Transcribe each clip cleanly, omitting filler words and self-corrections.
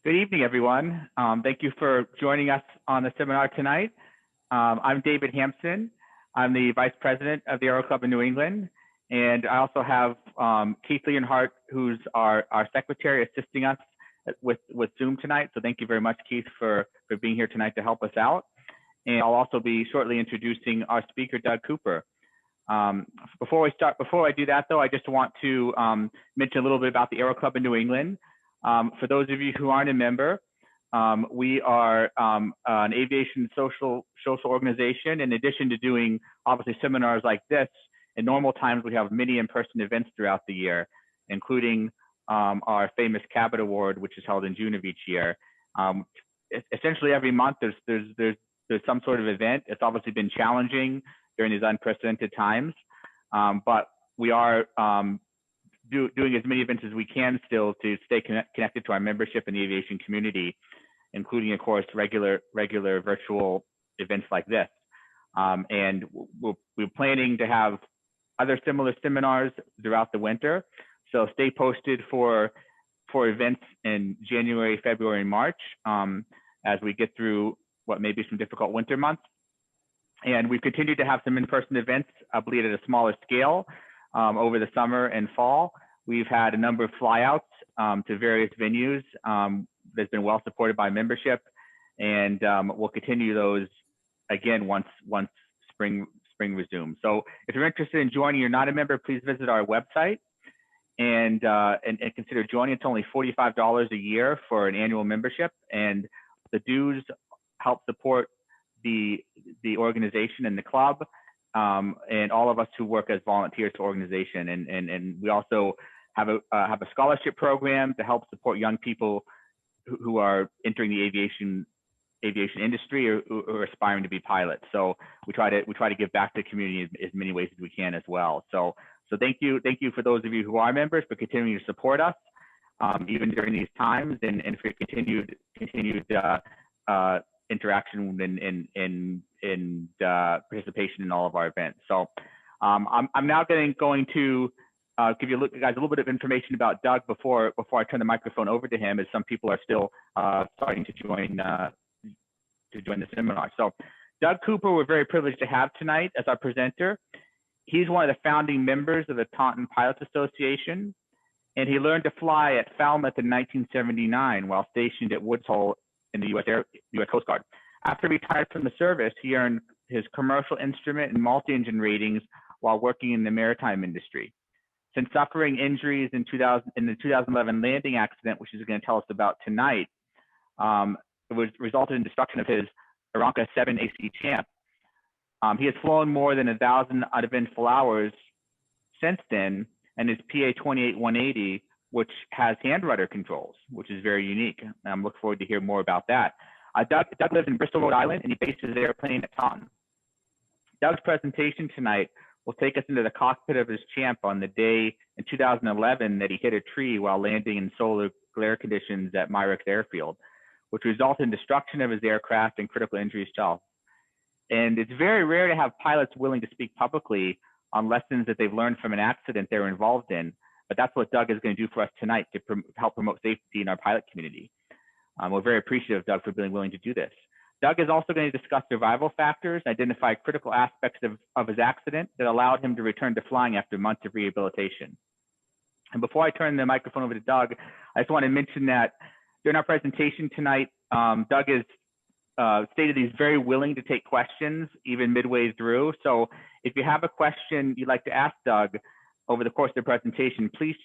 Good evening, everyone. Thank you for joining us on the seminar tonight. I'm David Hampson. I'm the Vice President of the Aero Club in New England. And I also have Keith Leonhardt, who's our secretary, assisting us with Zoom tonight. So thank you very much, Keith, for being here tonight to help us out. And I'll also be shortly introducing our speaker, Doug Cooper. Before I do that, though, I just want to mention a little bit about the Aero Club in New England. For those of you who aren't a member, we are an aviation social organization. In addition to doing obviously seminars like this, in normal times we have many in-person events throughout the year, including our famous Cabot Award, which is held in June of each year. Essentially every month there's some sort of event. It's obviously been challenging during these unprecedented times, but we are doing as many events as we can still to stay connected to our membership in the aviation community, including, of course, regular virtual events like this. And we're planning to have other similar seminars throughout the winter. So stay posted for events in January, February, and March as we get through what may be some difficult winter months. And we've continued to have some in-person events, I believe, at a smaller scale over the summer and fall. We've had a number of flyouts to various venues that's been well supported by membership, and we'll continue those again once spring resumes. So if you're interested in joining, you're not a member, please visit our website and consider joining. It's only $45 a year for an annual membership, and the dues help support the organization and the club, and all of us who work as volunteers to organization. And we also have a scholarship program to help support young people who are entering the aviation industry or aspiring to be pilots. So we try to give back to the community in as many ways as we can as well. So thank you for those of you who are members for continuing to support us even during these times, and for continued interaction and participation in all of our events. So I'm now going to give you guys a little bit of information about Doug before I turn the microphone over to him, as some people are still starting to join the seminar. So Doug Cooper, we're very privileged to have tonight as our presenter. He's one of the founding members of the Taunton Pilots Association, and he learned to fly at Falmouth in 1979 while stationed at Woods Hole in the U.S. Coast Guard. After he retired from the service, he earned his commercial instrument and multi-engine ratings while working in the maritime industry. Since suffering injuries in the 2011 landing accident, which he's going to tell us about tonight, it resulted in destruction of his Aeronca 7 AC Champ. He has flown more than 1,000 uneventful hours since then, and his PA 28-180, which has hand rudder controls, which is very unique. I'm looking forward to hear more about that. Doug lives in Bristol, Rhode Island, and he bases his airplane at Taunton. Doug's presentation tonight will take us into the cockpit of his Champ on the day in 2011 that he hit a tree while landing in solar glare conditions at Myricks Airfield, which resulted in destruction of his aircraft and critical injuries to health. And it's very rare to have pilots willing to speak publicly on lessons that they've learned from an accident they're involved in. But that's what Doug is going to do for us tonight to help promote safety in our pilot community. We're very appreciative of Doug for being willing to do this. Doug is also going to discuss survival factors, identify critical aspects of his accident that allowed him to return to flying after months of rehabilitation. And before I turn the microphone over to Doug, I just want to mention that during our presentation tonight, Doug has stated he's very willing to take questions even midway through. So if you have a question you'd like to ask Doug over the course of the presentation, please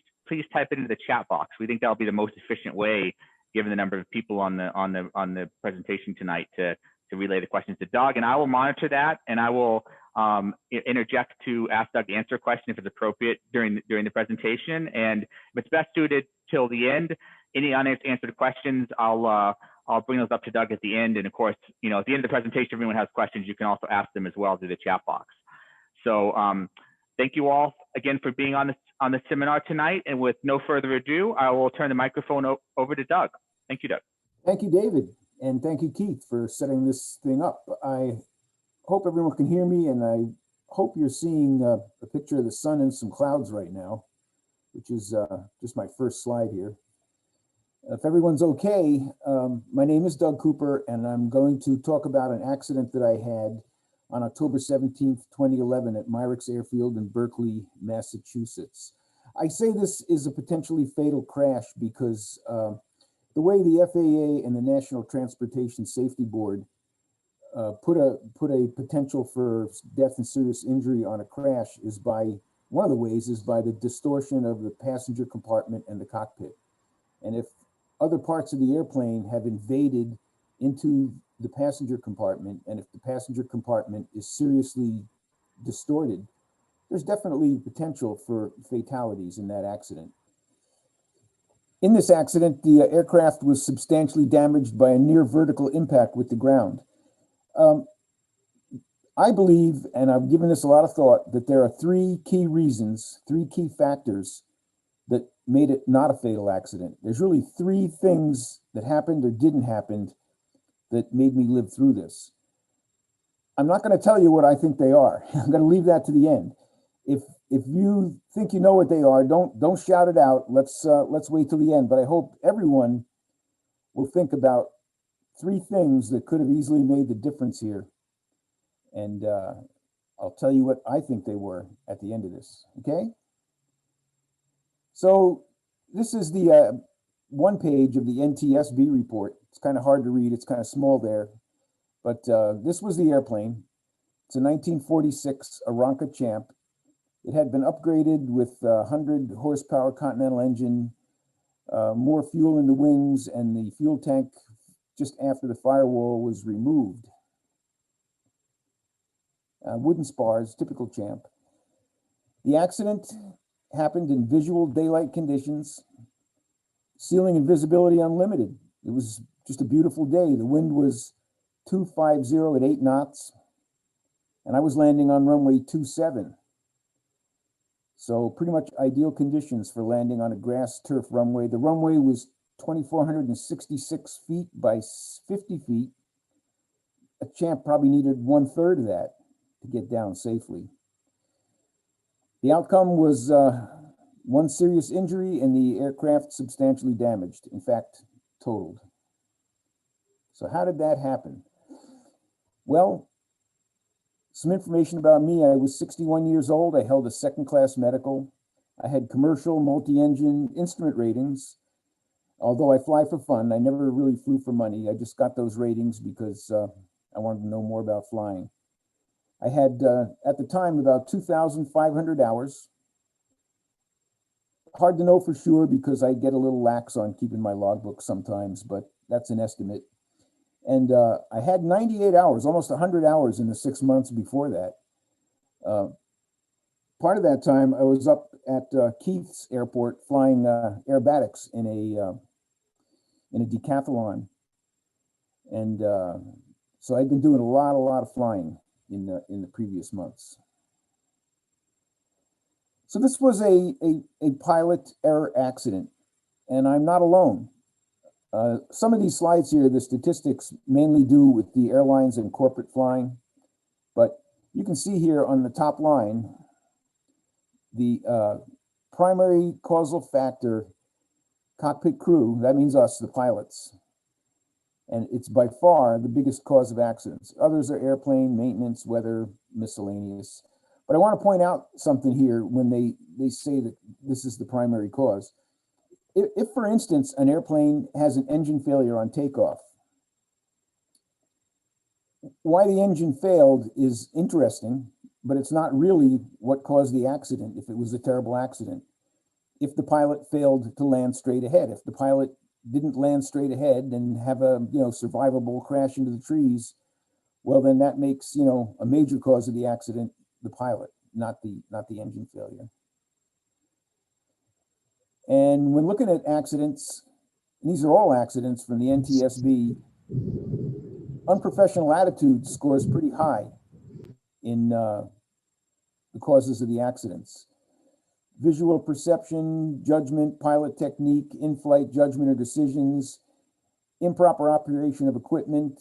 type it into the chat box. We think that'll be the most efficient way, given the number of people on the presentation tonight, to relay the questions to Doug. And I will monitor that, and I will interject to ask Doug to answer a question if it's appropriate during the presentation. And if it's best suited till the end, any unanswered questions, I'll bring those up to Doug at the end. And of course, at the end of the presentation, if anyone has questions, you can also ask them as well through the chat box. So thank you all again for being on this seminar tonight. And with no further ado, I will turn the microphone over to Doug. Thank you, Doug. Thank you, David. And thank you, Keith, for setting this thing up. I hope everyone can hear me, and I hope you're seeing a picture of the sun and some clouds right now, which is just my first slide here. If everyone's okay, my name is Doug Cooper, and I'm going to talk about an accident that I had on October 17th, 2011 at Myricks Airfield in Berkeley, Massachusetts. I say this is a potentially fatal crash because the way the FAA and the National Transportation Safety Board put a potential for death and serious injury on a crash is by, one of the ways is by the distortion of the passenger compartment and the cockpit. And if other parts of the airplane have invaded into the passenger compartment, and if the passenger compartment is seriously distorted, there's definitely potential for fatalities in that accident. In this accident, the aircraft was substantially damaged by a near vertical impact with the ground. I believe, and I've given this a lot of thought, that there are three key reasons, three key factors that made it not a fatal accident. There's really three things that happened or didn't happen that made me live through this. I'm not going to tell you what I think they are. I'm going to leave that to the end. If you think you know what they are, don't shout it out. Let's wait till the end. But I hope everyone will think about three things that could have easily made the difference here. And I'll tell you what I think they were at the end of this. Okay. So this is the one page of the NTSB report. It's kind of hard to read. It's kind of small there. But this was the airplane. It's a 1946 Aeronca Champ. It had been upgraded with a 100 horsepower Continental engine, more fuel in the wings, and the fuel tank just after the firewall was removed. Wooden spars, typical Champ. The accident happened in visual daylight conditions, ceiling and visibility unlimited. It was just a beautiful day. The wind was 250 at 8 knots, and I was landing on runway 27. So pretty much ideal conditions for landing on a grass turf runway. The runway was 2,466 feet by 50 feet. A Champ probably needed 1/3 of that to get down safely. The outcome was one serious injury and the aircraft substantially damaged, in fact, totaled. So how did that happen? Well, some information about me. I was 61 years old. I held a second-class medical. I had commercial multi-engine instrument ratings. Although I fly for fun, I never really flew for money. I just got those ratings because I wanted to know more about flying. I had, at the time, about 2,500 hours. Hard to know for sure because I get a little lax on keeping my logbook sometimes, but that's an estimate. And I had 98 hours, almost 100 hours in the 6 months before that. Part of that time, I was up at Keith's airport flying aerobatics in a decathlon. And so I'd been doing a lot of flying in the previous months. So this was a pilot error accident, and I'm not alone. Some of these slides here, the statistics mainly do with the airlines and corporate flying, but you can see here on the top line, the primary causal factor cockpit crew, that means us, the pilots. And it's by far the biggest cause of accidents. Others are airplane, maintenance, weather, miscellaneous. But I want to point out something here when they say that this is the primary cause. If, for instance, an airplane has an engine failure on takeoff, why the engine failed is interesting, but it's not really what caused the accident if it was a terrible accident. If the pilot failed to land straight ahead, if the pilot didn't land straight ahead and have a survivable crash into the trees, well, then that makes a major cause of the accident the pilot, not the engine failure. And when looking at accidents, and these are all accidents from the NTSB, unprofessional attitude scores pretty high in the causes of the accidents. Visual perception, judgment, pilot technique, in-flight judgment or decisions, improper operation of equipment,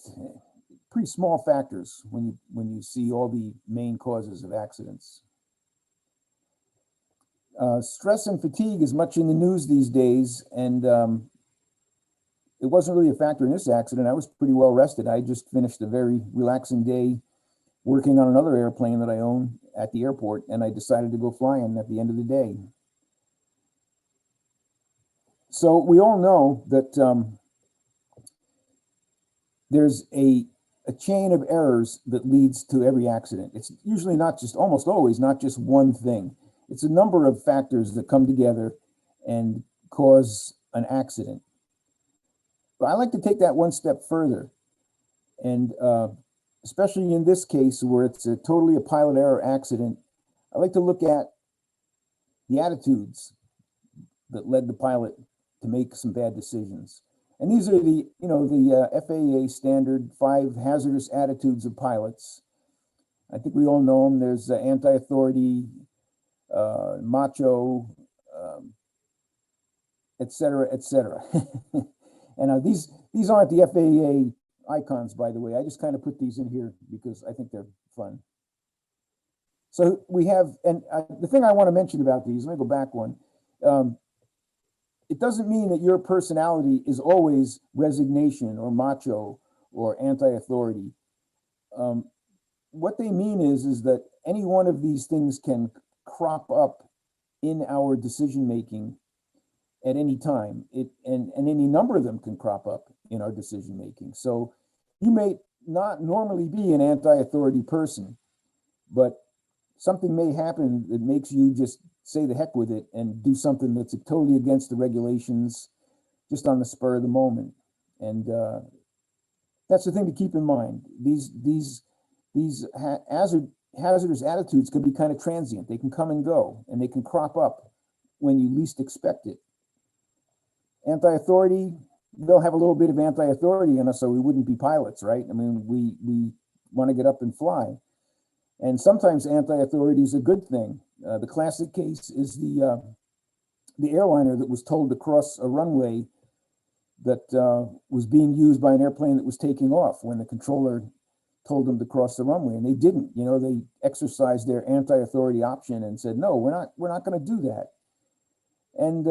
pretty small factors when you see all the main causes of accidents. Stress and fatigue is much in the news these days, and it wasn't really a factor in this accident. I was pretty well rested. I just finished a very relaxing day working on another airplane that I own at the airport, and I decided to go flying at the end of the day. So we all know that there's a chain of errors that leads to every accident. It's usually not just, almost always, not just one thing. It's a number of factors that come together and cause an accident. But I like to take that one step further. And especially in this case where it's totally a pilot error accident, I like to look at the attitudes that led the pilot to make some bad decisions. And these are the, the FAA standard 5 hazardous attitudes of pilots. I think we all know them. There's anti-authority, macho, et cetera, et cetera. And these aren't the FAA icons, by the way. I just kind of put these in here because I think they're fun. So we have, and the thing I want to mention about these, let me go back one. It doesn't mean that your personality is always resignation or macho or anti-authority. What they mean is that any one of these things can crop up in our decision-making at any time. And any number of them can crop up in our decision-making. So you may not normally be an anti-authority person, but something may happen that makes you just say the heck with it and do something that's totally against the regulations just on the spur of the moment. And that's the thing to keep in mind. These hazardous attitudes can be kind of transient. They can come and go, and they can crop up when you least expect it. Anti-authority, they'll have a little bit of anti-authority in us, so we wouldn't be pilots, right? I mean, we want to get up and fly. And sometimes anti-authority is a good thing. The classic case is the airliner that was told to cross a runway that was being used by an airplane that was taking off when the controller told them to cross the runway, and they didn't. They exercised their anti-authority option and said, no, we're not going to do that. And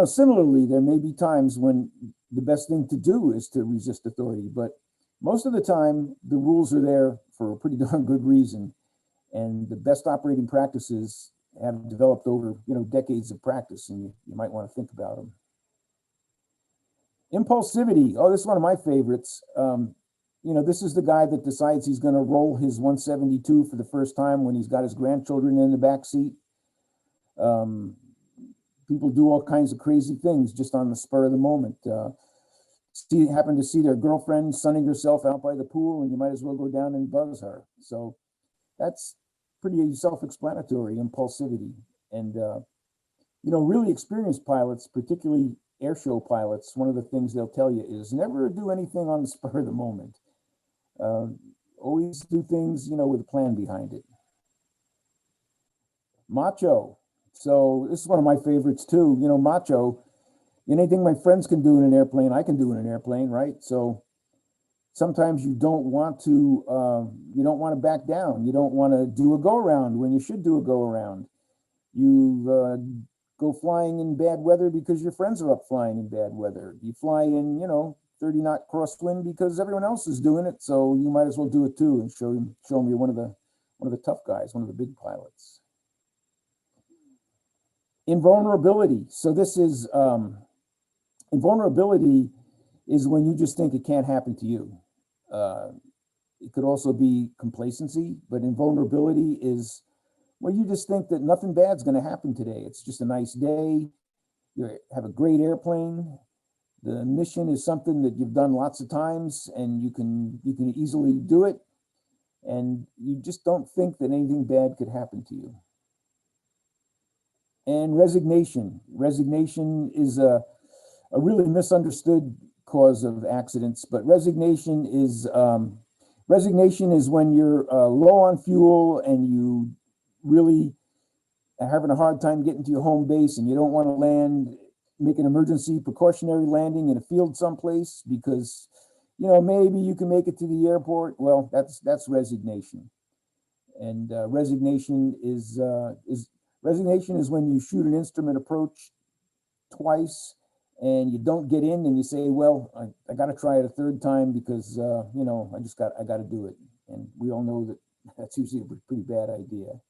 similarly, there may be times when the best thing to do is to resist authority, but most of the time the rules are there for a pretty darn good reason. And the best operating practices have developed over, decades of practice, and you might want to think about them. Impulsivity. Oh, this is one of my favorites. This is the guy that decides he's going to roll his 172 for the first time when he's got his grandchildren in the back seat. People do all kinds of crazy things just on the spur of the moment. Happen to see their girlfriend sunning herself out by the pool, and you might as well go down and buzz her. So that's pretty self-explanatory, impulsivity. And, really experienced pilots, particularly airshow pilots, one of the things they'll tell you is never do anything on the spur of the moment. Always do things, with a plan behind it. Macho. So this is one of my favorites too. Macho, anything my friends can do in an airplane, I can do in an airplane, right? So sometimes you don't want to back down. You don't want to do a go around when you should do a go around. You go flying in bad weather because your friends are up flying in bad weather. You fly in, 30 knot crosswind because everyone else is doing it. So you might as well do it too and show them you're one of the tough guys, one of the big pilots. Invulnerability. So this is invulnerability is when you just think it can't happen to you. It could also be complacency, but invulnerability is where you just think that nothing bad's going to happen today. It's just a nice day. You have a great airplane. The mission is something that you've done lots of times, and you can easily do it. And you just don't think that anything bad could happen to you. And resignation. Resignation is a really misunderstood cause of accidents, but resignation is when you're low on fuel and you really are having a hard time getting to your home base, and you don't want to make an emergency precautionary landing in a field someplace because maybe you can make it to the airport. Well, that's resignation. And resignation is when you shoot an instrument approach twice and you don't get in, and you say, well, I got to try it a third time because, you know, I got to do it. And we all know that that's usually a pretty bad idea.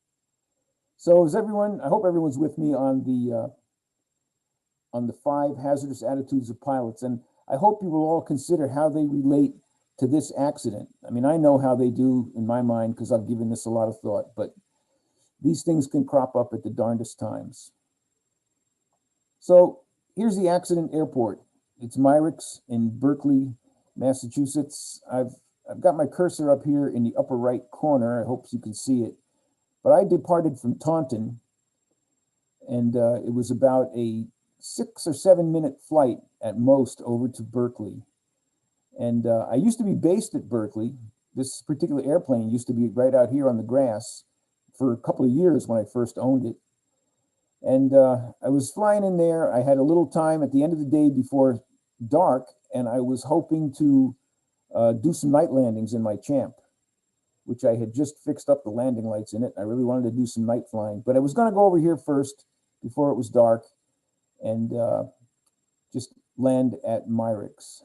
So I hope everyone's with me on the 5 hazardous attitudes of pilots. And I hope you will all consider how they relate to this accident. I mean, I know how they do in my mind because I've given this a lot of thought, but these things can crop up at the darndest times. So here's the accident airport. It's Myricks in Berkeley, Massachusetts. I've got my cursor up here in the upper right corner. I hope you can see it. But I departed from Taunton, and it was about a 6 or 7 minute flight at most over to Berkeley. And I used to be based at Berkeley. This particular airplane used to be right out here on the grass for a couple of years when I first owned it. And I was flying in there. I had a little time at the end of the day before dark, and I was hoping to do some night landings in my Champ, which I had just fixed up the landing lights in it. I really wanted to do some night flying, but I was going to go over here first before it was dark and just land at Myricks.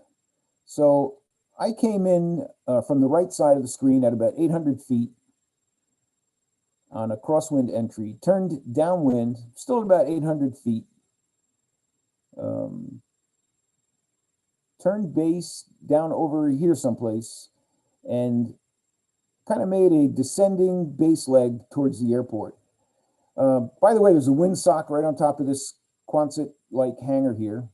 So I came in from the right side of the screen at about 800 feet on a crosswind entry, turned downwind, still at about 800 feet, turned base down over here someplace, and kind of made a descending base leg towards the airport. By the way, there's a windsock right on top of this Quonset-like hangar here,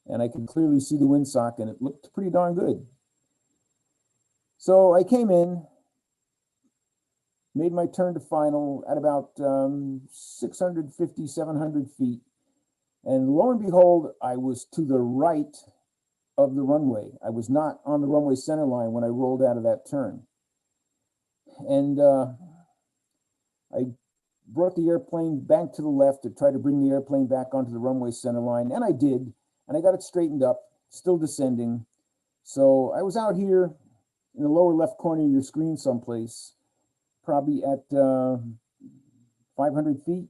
and I can clearly see the windsock, and it looked pretty darn good. So I came in, made my turn to final at about 650, 700 feet. And lo and behold, I was to the right of the runway. I was not on the runway center line when I rolled out of that turn. And I brought the airplane back to the left to try to bring the airplane back onto the runway center line. And I did. And I got it straightened up, still descending. So I was out here in the lower left corner of your screen someplace, probably at 500 feet.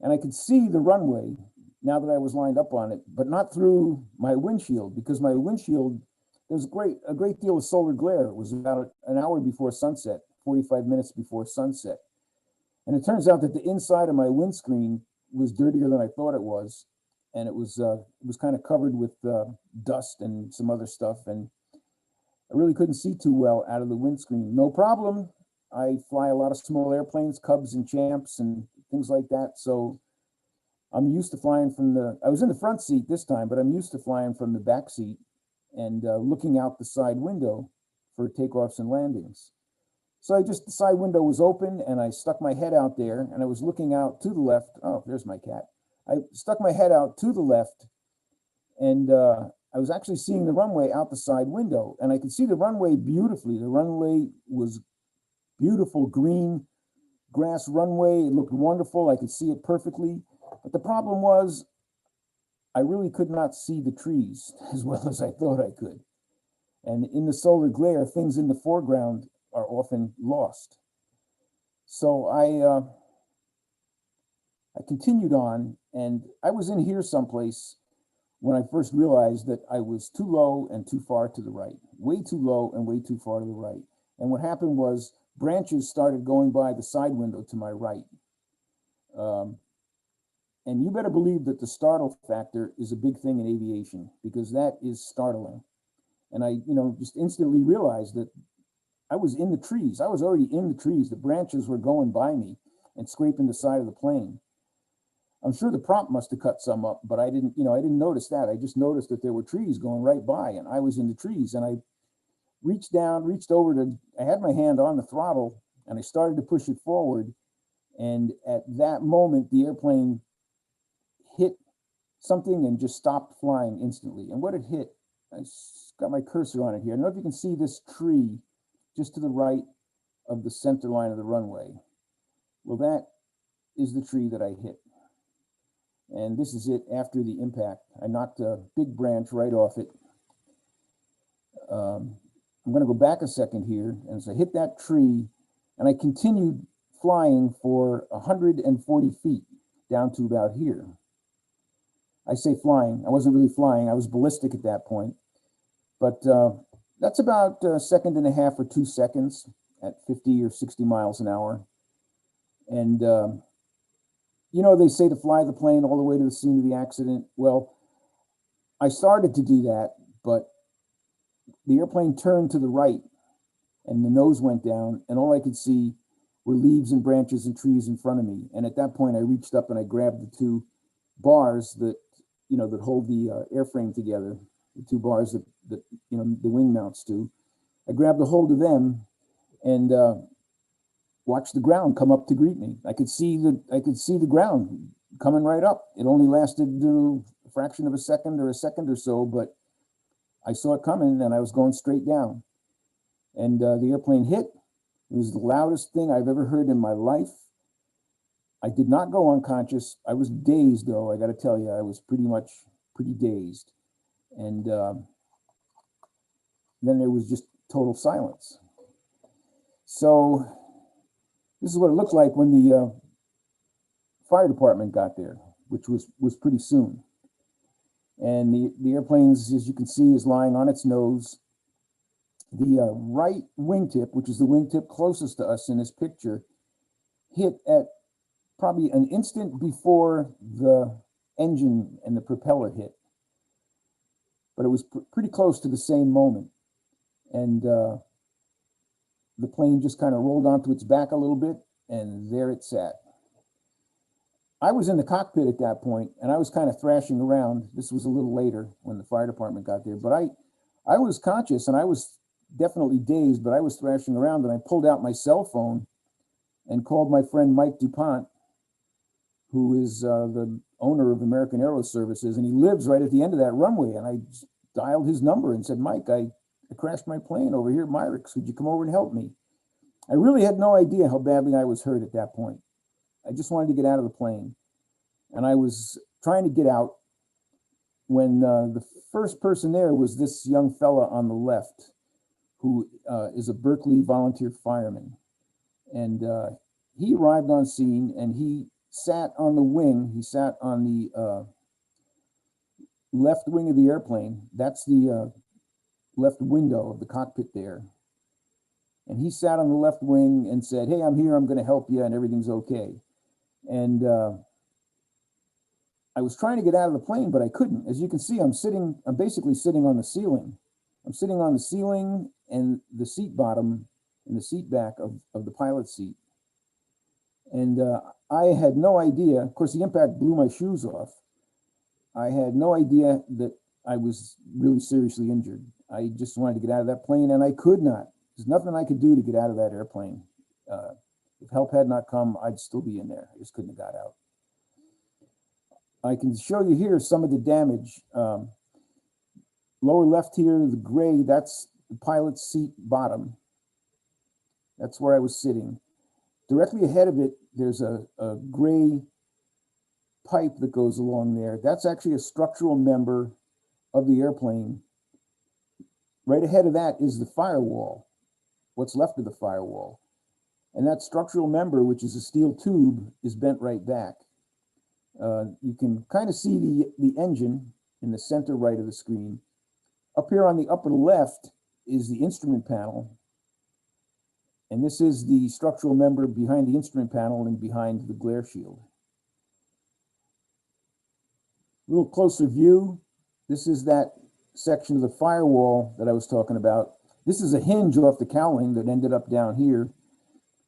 And I could see the runway now that I was lined up on it, but not through my windshield, because my windshield, there was a great deal of solar glare. It was about an hour before sunset, 45 minutes before sunset. And it turns out that the inside of my windscreen was dirtier than I thought it was. And it was kind of covered with dust and some other stuff. And I really couldn't see too well out of the windscreen. No problem. I fly a lot of small airplanes, Cubs and Champs and things like that. So I'm used to flying I was in the front seat this time, but I'm used to flying from the back seat and looking out the side window for takeoffs and landings. So the side window was open, and I stuck my head out there, and I was looking out to the left. Oh, there's my cat. I stuck my head out to the left, and I was actually seeing the runway out the side window, and I could see the runway beautifully. The runway was beautiful, green grass runway. It looked wonderful. I could see it perfectly. But the problem was I really could not see the trees as well as I thought I could. And in the solar glare, things in the foreground are often lost. So I continued on, and I was in here someplace when I first realized that I was too low and too far to the right, way too low and way too far to the right. And what happened was branches started going by the side window to my right. And you better believe that the startle factor is a big thing in aviation, because that is startling. And I, just instantly realized that I was in the trees. I was already in the trees. The branches were going by me and scraping the side of the plane. I'm sure the prop must have cut some up, but I didn't notice that. I just noticed that there were trees going right by, and I was in the trees. And I reached over I had my hand on the throttle, and I started to push it forward. And at that moment, the airplane hit something and just stopped flying instantly. And what it hit, I got my cursor on it here. I don't know if you can see this tree just to the right of the center line of the runway. Well, that is the tree that I hit. And this is it after the impact. I knocked a big branch right off it. I'm going to go back a second here. And so I hit that tree, and I continued flying for 140 feet down to about here. I say flying. I wasn't really flying. I was ballistic at that point. But that's about a second and a half or 2 seconds at 50 or 60 miles an hour. And, you know, they say to fly the plane all the way to the scene of the accident. Well, I started to do that, but the airplane turned to the right and the nose went down, and all I could see were leaves and branches and trees in front of me. And at that point, I reached up and I grabbed the 2 bars that, you know, that hold the airframe together, the 2 bars that, you know, the wing mounts to. I grabbed a hold of them and watched the ground come up to greet me. I could see the ground coming right up. It only lasted a fraction of a second or so, but I saw it coming and I was going straight down. And the airplane hit. It was the loudest thing I've ever heard in my life. I did not go unconscious. I was dazed, though. I got to tell you, I was pretty dazed. And then there was just total silence. So this is what it looked like when the fire department got there, which was pretty soon. And the airplane, as you can see, is lying on its nose. The right wingtip, which is the wingtip closest to us in this picture, hit at probably an instant before the engine and the propeller hit. But it was pretty close to the same moment. And the plane just kind of rolled onto its back a little bit, and there it sat. I was in the cockpit at that point, and I was kind of thrashing around. This was a little later when the fire department got there. But I was conscious, and I was definitely dazed, but I was thrashing around, and I pulled out my cell phone and called my friend Mike DuPont, who is the owner of American Aero Services, and he lives right at the end of that runway. And I dialed his number and said, Mike, I crashed my plane over here at Myricks. Would you come over and help me? I really had no idea how badly I was hurt at that point. I just wanted to get out of the plane. And I was trying to get out when the first person there was this young fella on the left, who is a Berkeley volunteer fireman. And he arrived on scene and he sat on the wing. He sat on the left wing of the airplane. That's the left window of the cockpit there. And he sat on the left wing and said, hey, I'm here, I'm going to help you, and everything's okay. And I was trying to get out of the plane, but I couldn't. As you can see, I'm basically sitting on the ceiling. I'm sitting on the ceiling and the seat bottom and the seat back of the pilot's seat. And I had no idea, of course, the impact blew my shoes off. I had no idea that I was really seriously injured. I just wanted to get out of that plane, and I could not. There's nothing I could do to get out of that airplane. If help had not come, I'd still be in there. I just couldn't have got out. I can show you here some of the damage. Lower left here, the gray, that's the pilot's seat bottom. That's where I was sitting. Directly ahead of it, there's a gray pipe that goes along there. That's actually a structural member of the airplane. Right ahead of that is the firewall, what's left of the firewall. And that structural member, which is a steel tube, is bent right back. You can kind of see the engine in the center right of the screen. Up here on the upper left is the instrument panel. And this is the structural member behind the instrument panel and behind the glare shield. A little closer view. This is that section of the firewall that I was talking about. This is a hinge off the cowling that ended up down here.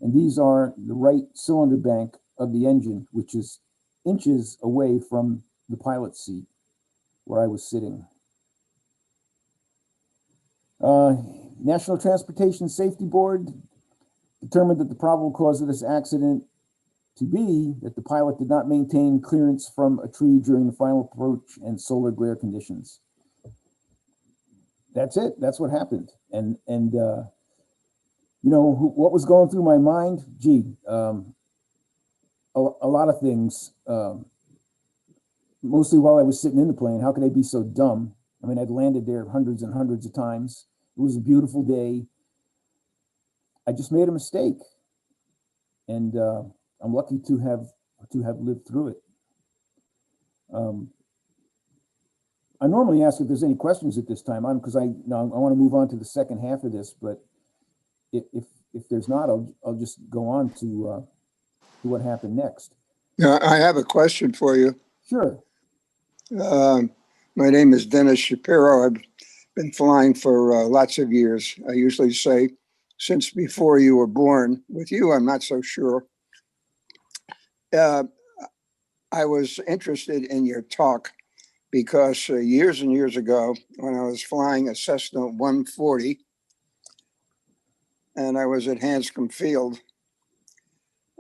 And these are the right cylinder bank of the engine, which is inches away from the pilot's seat where I was sitting. National Transportation Safety Board determined that the probable cause of this accident to be that the pilot did not maintain clearance from a tree during the final approach and solar glare conditions. That's it. That's what happened. And you know, what was going through my mind? Gee, a lot of things. Mostly while I was sitting in the plane. How could I be so dumb? I mean, I'd landed there hundreds and hundreds of times. It was a beautiful day. I just made a mistake, and I'm lucky to have lived through it. I normally ask if there's any questions at this time, because I want to move on to the second half of this, but if there's not, I'll just go on to what happened next. Yeah, I have a question for you. Sure. My name is Dennis Shapiro. I've been flying for lots of years. I usually say since before you were born. With you, I'm not so sure. I was interested in your talk because years and years ago, when I was flying a Cessna 140, and I was at Hanscom Field,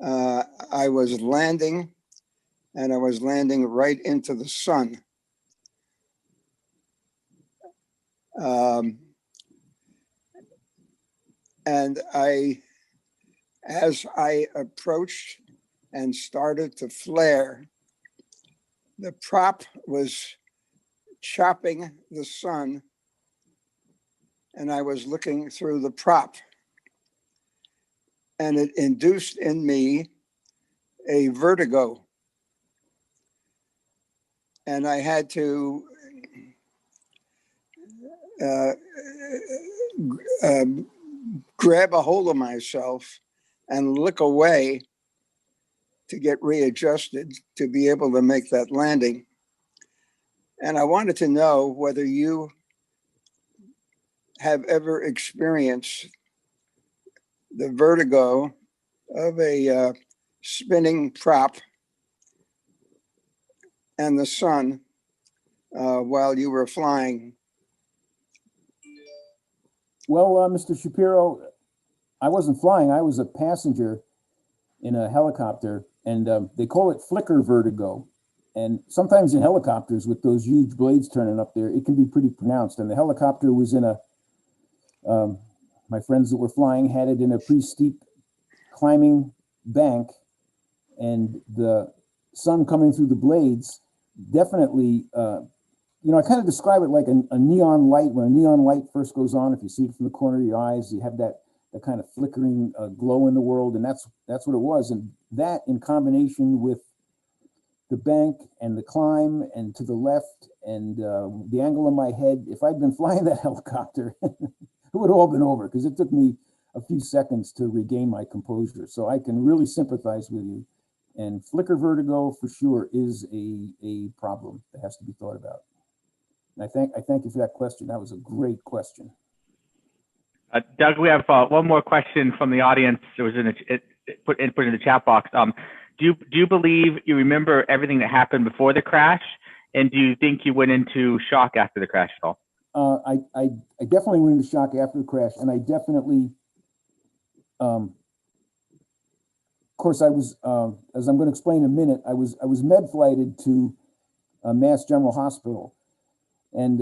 I was landing, and I was landing right into the sun. And as I approached and started to flare, the prop was chopping the sun, and I was looking through the prop. And it induced in me a vertigo. And I had to grab a hold of myself and look away to get readjusted to be able to make that landing. And I wanted to know whether you have ever experienced the vertigo of a spinning prop and the sun while you were flying. Well, Mr. Shapiro, I wasn't flying. I was a passenger in a helicopter, and they call it flicker vertigo. And sometimes in helicopters with those huge blades turning up there, it can be pretty pronounced. And the helicopter was in my friends that were flying had it in a pretty steep climbing bank, and the sun coming through the blades definitely, I kind of describe it like a neon light. When a neon light first goes on, if you see it from the corner of your eyes, you have that kind of flickering glow in the world, and that's what it was. And that, in combination with the bank and the climb and to the left and the angle of my head, if I'd been flying that helicopter, it would have all been over, because it took me a few seconds to regain my composure. So I can really sympathize with you. And flicker vertigo, for sure, is a problem that has to be thought about. And I thank you for that question. That was a great question. Doug, we have one more question from the audience. It was put in the chat box. Do you believe you remember everything that happened before the crash, and do you think you went into shock after the crash at all? I definitely went into shock after the crash, and I definitely, of course, I was, as I'm going to explain in a minute, I was med flighted to Mass General Hospital, and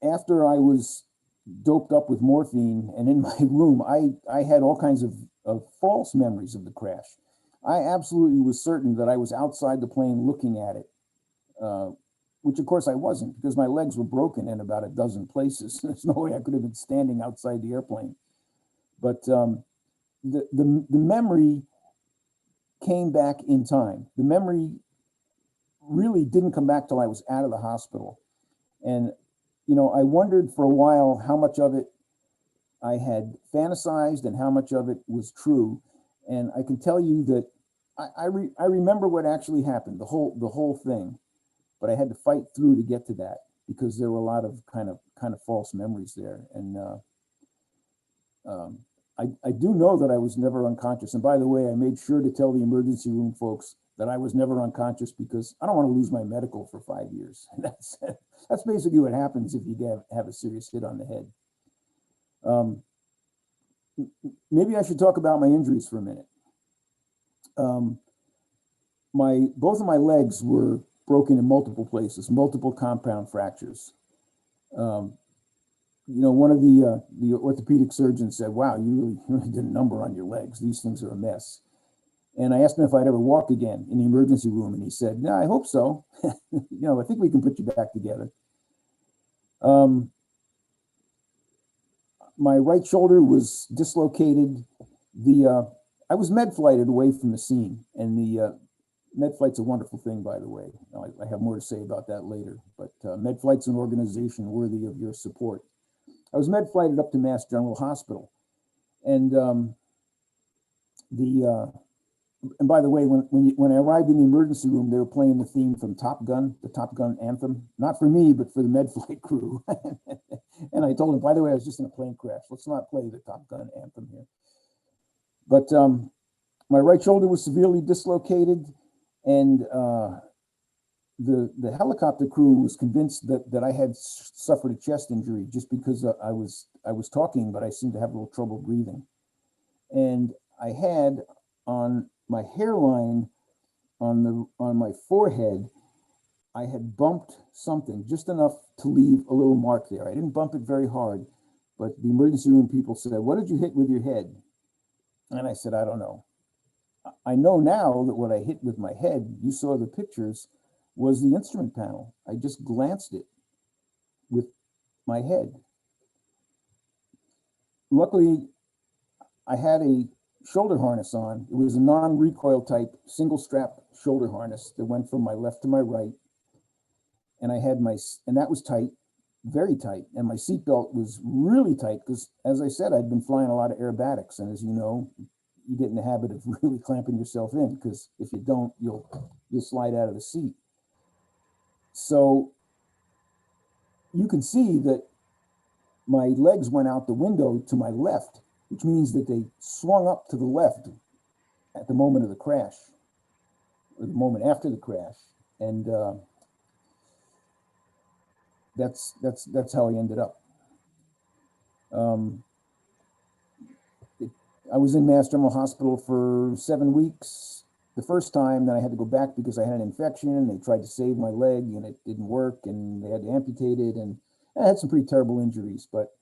after I was doped up with morphine and in my room, I had all kinds of false memories of the crash. I absolutely was certain that I was outside the plane looking at it, which of course I wasn't, because my legs were broken in about a dozen places. There's no way I could have been standing outside the airplane. But the memory came back in time. The memory really didn't come back till I was out of the hospital. And, I wondered for a while how much of it I had fantasized and how much of it was true. And I can tell you that I remember what actually happened, the whole thing, but I had to fight through to get to that, because there were a lot of kind of false memories there. And I do know that I was never unconscious. And by the way, I made sure to tell the emergency room folks that I was never unconscious, because I don't want to lose my medical for 5 years. That's basically what happens if you have a serious hit on the head. Maybe I should talk about my injuries for a minute. Both of my legs were broken in multiple places, multiple compound fractures. One of the orthopedic surgeons said, "Wow, you really did a number on your legs. These things are a mess." And I asked him if I'd ever walk again in the emergency room, and he said, "No, I hope so. I think we can put you back together." My right shoulder was dislocated. I was med flighted away from the scene, and med flight's a wonderful thing, by the way. I have more to say about that later, but med flight's an organization worthy of your support. I was med flighted up to Mass General Hospital, and and by the way, when I arrived in the emergency room, they were playing the theme from Top Gun, the Top Gun anthem, not for me, but for the med flight crew. And I told them, by the way, I was just in a plane crash. Let's not play the Top Gun anthem here. But my right shoulder was severely dislocated, and the helicopter crew was convinced that I had suffered a chest injury just because I was talking, but I seemed to have a little trouble breathing. And I had on my hairline on my forehead, I had bumped something just enough to leave a little mark there. I didn't bump it very hard, but the emergency room people said, "What did you hit with your head?" And I said, "I don't know." I know now that what I hit with my head, you saw the pictures, was the instrument panel. I just glanced it with my head. Luckily, I had a shoulder harness on. It was a non-recoil type single strap shoulder harness that went from my left to my right. And I had and that was tight, very tight. And my seatbelt was really tight because, as I said, I'd been flying a lot of aerobatics. And as you know, you get in the habit of really clamping yourself in, because if you don't, you'll slide out of the seat. So you can see that my legs went out the window to my left, which means that they swung up to the left at the moment of the crash, or the moment after the crash. And that's how I ended up. I was in Mass General Hospital for 7 weeks. The first time, then I had to go back because I had an infection, and they tried to save my leg and it didn't work, and they had to amputate it, and I had some pretty terrible injuries, but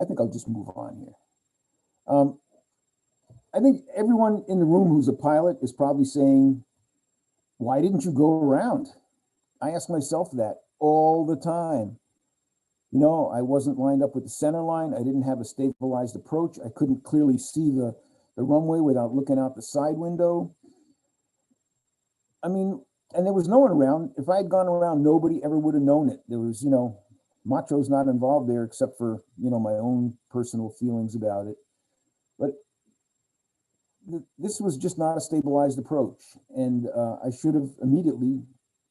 I think I'll just move on here. I think everyone in the room who's a pilot is probably saying, "Why didn't you go around?" I ask myself that all the time. You know, I wasn't lined up with the center line. I didn't have a stabilized approach. I couldn't clearly see the runway without looking out the side window. I mean, and there was no one around. If I had gone around, nobody ever would have known it. There was, macho's not involved there except for, my own personal feelings about it. But this was just not a stabilized approach. And I should have immediately,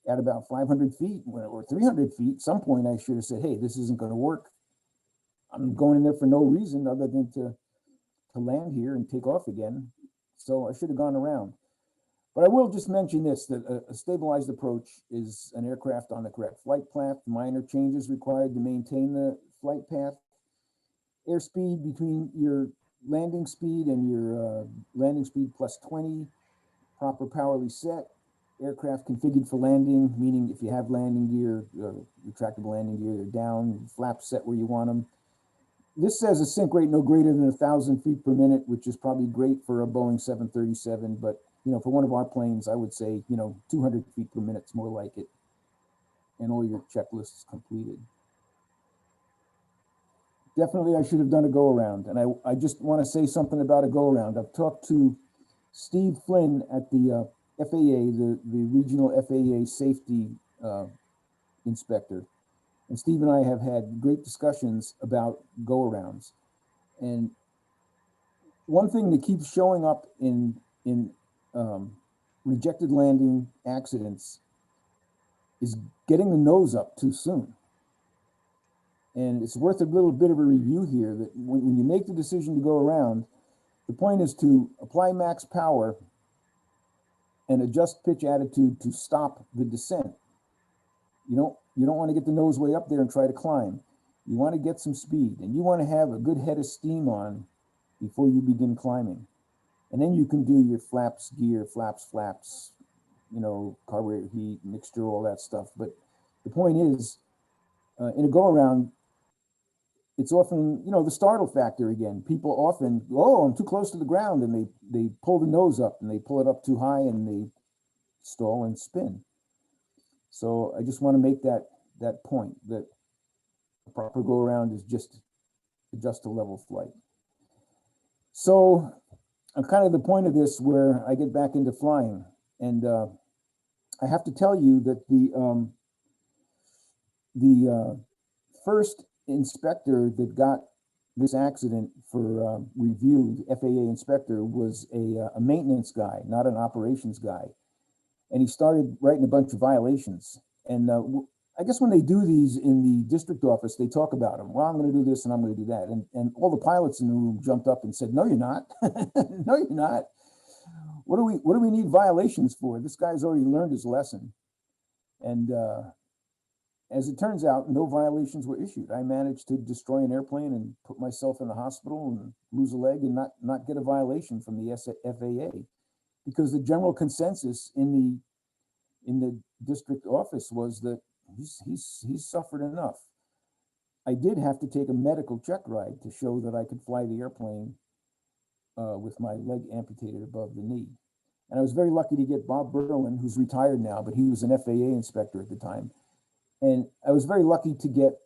at about 500 feet or 300 feet, some point I should have said, "Hey, this isn't going to work. I'm going in there for no reason other than to land here and take off again." So I should have gone around. But I will just mention this, that a stabilized approach is an aircraft on the correct flight path, minor changes required to maintain the flight path, airspeed between your landing speed and your landing speed plus 20, proper power reset, aircraft configured for landing, meaning if you have landing gear, retractable landing gear, they're down, flaps set where you want them. This says a sink rate no greater than 1,000 feet per minute, which is probably great for a Boeing 737, but for one of our planes, I would say, 200 feet per minute is more like it, and all your checklists completed. Definitely, I should have done a go-around, and I just want to say something about a go-around. I've talked to Steve Flynn at the FAA, the regional FAA safety inspector, and Steve and I have had great discussions about go-arounds. And one thing that keeps showing up in rejected landing accidents is getting the nose up too soon. And it's worth a little bit of a review here that when you make the decision to go around, the point is to apply max power and adjust pitch attitude to stop the descent. You don't want to get the nose way up there and try to climb. You want to get some speed, and you want to have a good head of steam on before you begin climbing. And then you can do your flaps, gear, flaps, carburetor heat, mixture, all that stuff. But the point is, in a go-around, it's often, the startle factor again. People often go, "Oh, I'm too close to the ground," and they pull the nose up, and they pull it up too high, and they stall and spin. So I just want to make that point, that a proper go-around is just a level flight. So I'm kind of the point of this where I get back into flying. And I have to tell you that the first inspector that got this accident for review, the FAA inspector, was a maintenance guy, not an operations guy. And he started writing a bunch of violations. And I guess when they do these in the district office, they talk about them. Well, I'm going to do this and I'm going to do that. And all the pilots in the room jumped up and said, "No, you're not. No, you're not. What do we need violations for? This guy's already learned his lesson." And as it turns out, no violations were issued. I managed to destroy an airplane and put myself in the hospital and lose a leg and not get a violation from the FAA, because the general consensus in the district office was that he's suffered enough. I did have to take a medical check ride to show that I could fly the airplane with my leg amputated above the knee. And I was very lucky to get Bob Berlin, who's retired now, but he was an FAA inspector at the time. And I was very lucky to get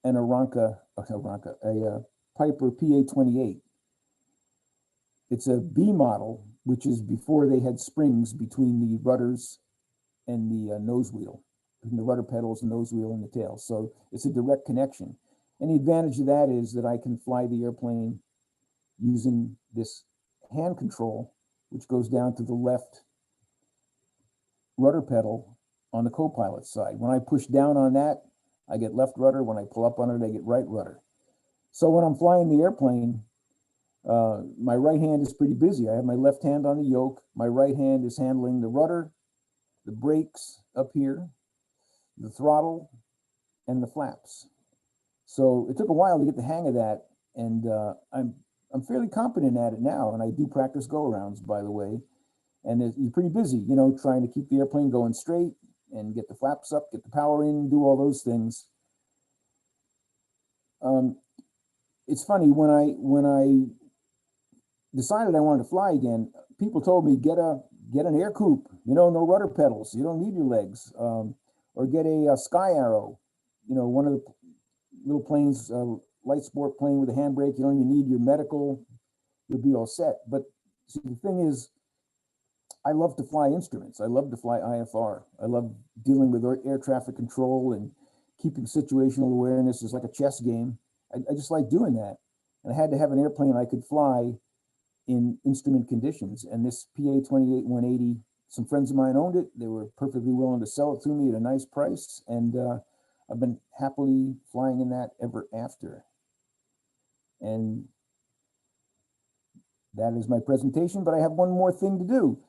an Aeronca, a Piper PA-28. It's a B model, which is before they had springs between the rudders and the nose wheel, between the rudder pedals, the nose wheel, and the tail. So it's a direct connection. And the advantage of that is that I can fly the airplane using this hand control, which goes down to the left rudder pedal on the co-pilot side. When I push down on that, I get left rudder. When I pull up on it, I get right rudder. So when I'm flying the airplane, my right hand is pretty busy. I have my left hand on the yoke. My right hand is handling the rudder, the brakes up here, the throttle, and the flaps. So it took a while to get the hang of that, and I'm fairly competent at it now, and I do practice go-arounds, by the way. And you're pretty busy, you know, trying to keep the airplane going straight and get the flaps up, get the power in, do all those things. It's funny, when I decided I wanted to fly again, people told me get an air coupe, you know, no rudder pedals, you don't need your legs, or get a Sky Aero, you know, one of the little planes, light sport plane with a handbrake. You don't even need your medical, you'll be all set. But see, the thing is, I love to fly instruments. I love to fly IFR. I love dealing with air traffic control and keeping situational awareness. Is like a chess game. I just like doing that. And I had to have an airplane I could fly in instrument conditions. And this PA-28-180, some friends of mine owned it. They were perfectly willing to sell it to me at a nice price. And I've been happily flying in that ever after. And that is my presentation, but I have one more thing to do.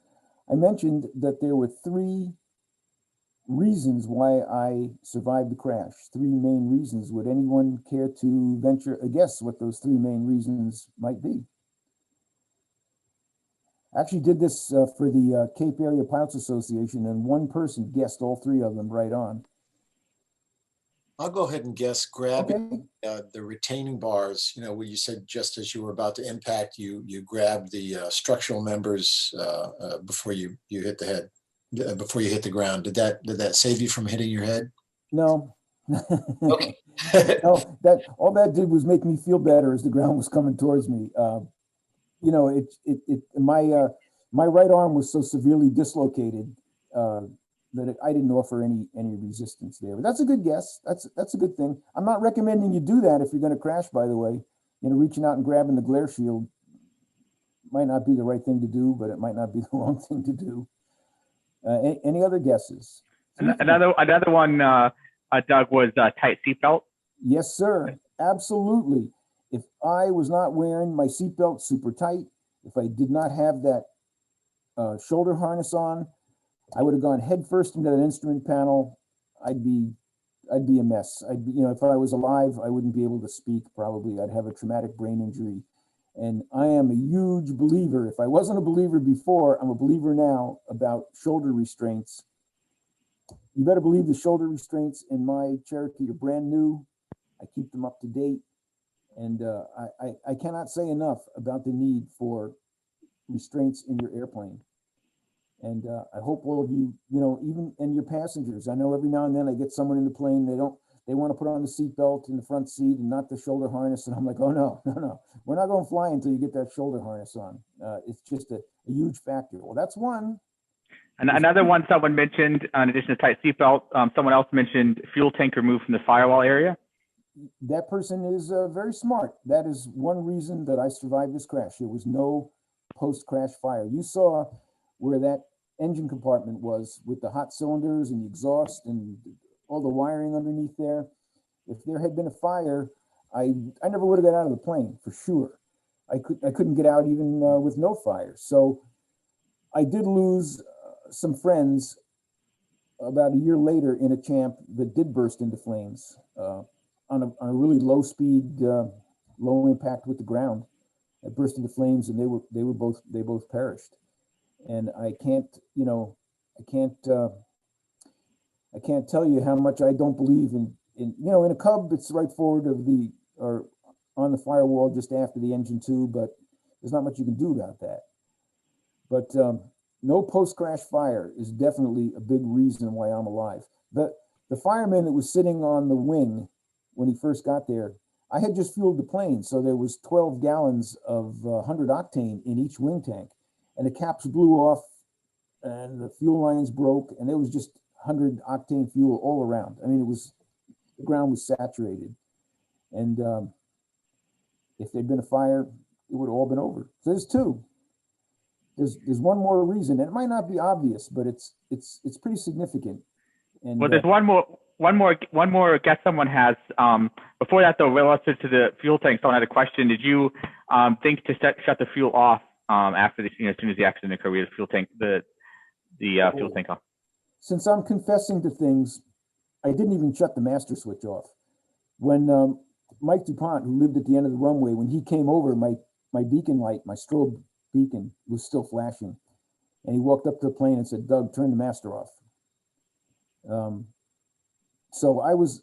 I mentioned that there were 3 reasons why I survived the crash. 3 main reasons. Would anyone care to venture a guess what those 3 main reasons might be? I actually did this for the Cape Area Pilots Association, and one person guessed all 3 of them right on. I'll go ahead and guess grabbing the retaining bars, you know, where you said just as you were about to impact, you grabbed the structural members before you hit the head, before you hit the ground. Did that save you from hitting your head? No. Okay. No, all that did was make me feel better as the ground was coming towards me. You know, my right arm was so severely dislocated that I didn't offer any resistance there. But that's a good guess. That's a good thing. I'm not recommending you do that if you're going to crash, by the way. You know, reaching out and grabbing the glare shield might not be the right thing to do, but it might not be the wrong thing to do. Any other guesses? Another one, Doug, was tight seatbelt. Yes, sir. Absolutely. If I was not wearing my seatbelt super tight, if I did not have that shoulder harness on, I would have gone headfirst into that instrument panel. I'd be a mess. You know, if I was alive, I wouldn't be able to speak. Probably, I'd have a traumatic brain injury. And I am a huge believer. If I wasn't a believer before, I'm a believer now about shoulder restraints. You better believe the shoulder restraints in my Cherokee are brand new. I keep them up to date. And I cannot say enough about the need for restraints in your airplane. And I hope all of you, you know, even and your passengers. I know every now and then I get someone in the plane, they want to put on the seatbelt in the front seat and not the shoulder harness. And I'm like, oh no, we're not going to fly until you get that shoulder harness on. It's just a huge factor. Well, that's one. And another one someone mentioned, in addition to tight seatbelt, someone else mentioned fuel tank removed from the firewall area. That person is very smart. That is one reason that I survived this crash. There was no post-crash fire. You saw where that engine compartment was with the hot cylinders and the exhaust and all the wiring underneath there. If there had been a fire, I never would have got out of the plane for sure. I couldn't get out even with no fire. So I did lose some friends about a year later in a champ that did burst into flames on a really low speed, low impact with the ground. It burst into flames, and they both perished. And I can't tell you how much I don't believe in in a Cub, it's right forward of or on the firewall just after the engine tube, but there's not much you can do about that. But no post-crash fire is definitely a big reason why I'm alive. The fireman that was sitting on the wing when he first got there, I had just fueled the plane, so there was 12 gallons of 100 octane in each wing tank, and the caps blew off, and the fuel lines broke, and there was just 100 octane fuel all around. I mean, the ground was saturated, and if there'd been a fire, it would have all been over. So there's two. There's one more reason, and it might not be obvious, but it's pretty significant. And, well, there's one more guess someone has. Before that, though, relative to the fuel tank, someone had a question. Did you think to shut the fuel off after as soon as the accident occurred? We had fuel tank fuel tank off. Since I'm confessing to things, I didn't even shut the master switch off. When Mike DuPont, who lived at the end of the runway, when he came over, my beacon light, my strobe beacon was still flashing, and he walked up to the plane and said, "Doug, turn the master off." So I was